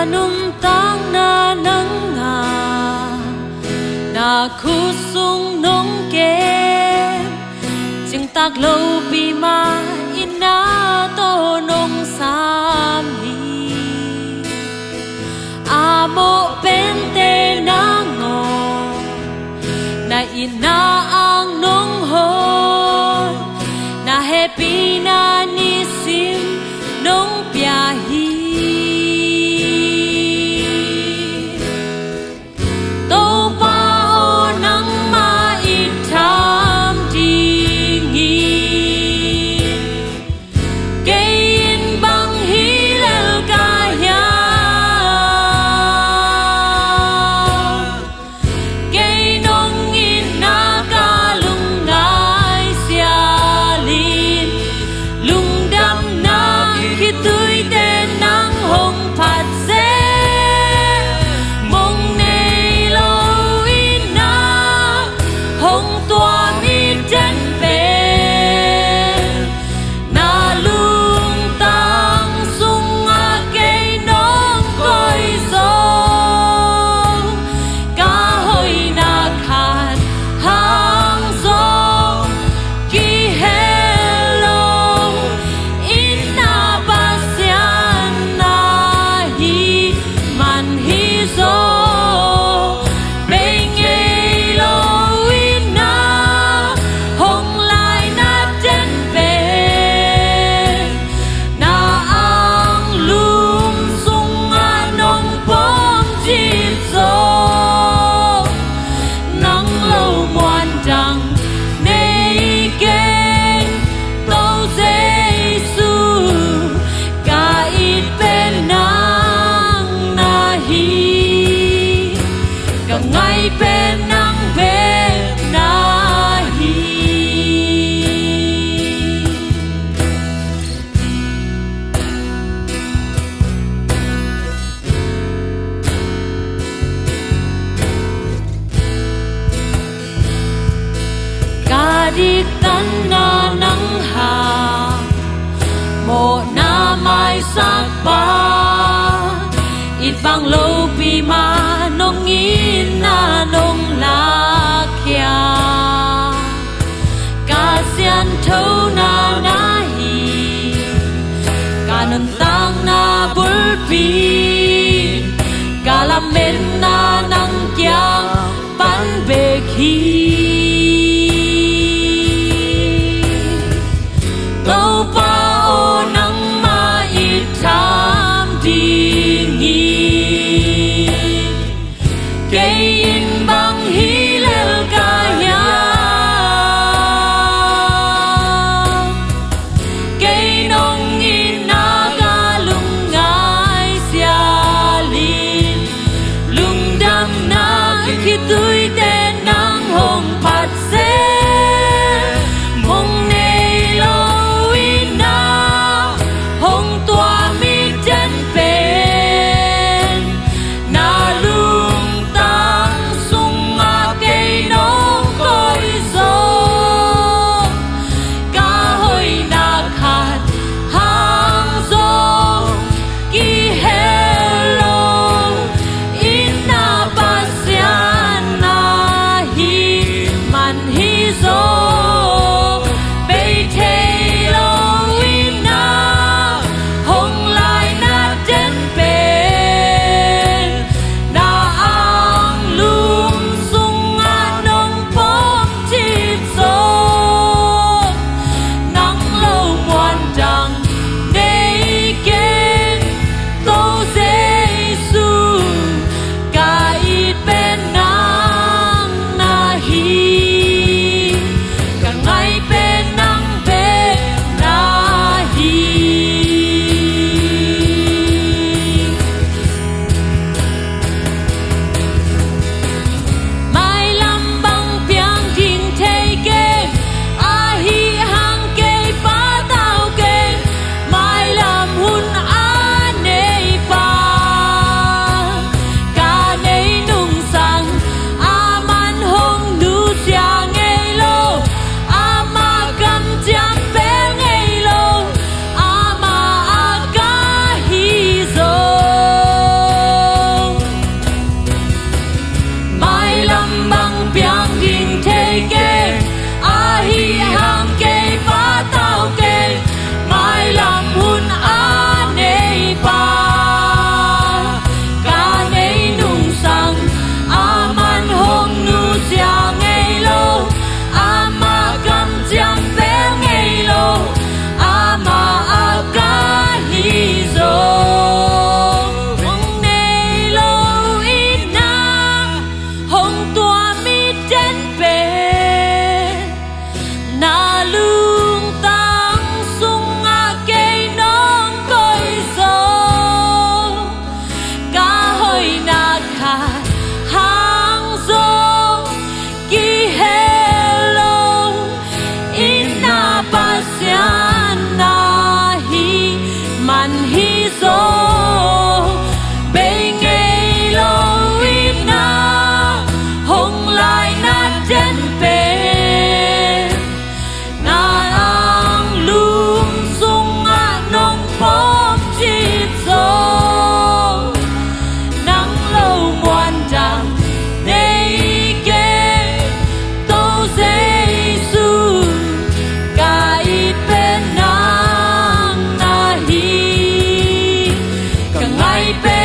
nung tang na nang nga na kusung nung kem chừng tạc lâu vì mà ina to nung sam hi amo pente na ngo na ina ang nung hon na happy na ni sim nung pia hi đi cắn na nắng hà một na mai sắc ba ít bằng lâu vì mà nông nghĩ na nông la kia cả xiên thâu na na hi cả nâng tang na bul pi cả làm men na nang kia ban về khi hồng tua mi chân về ไม่เป็น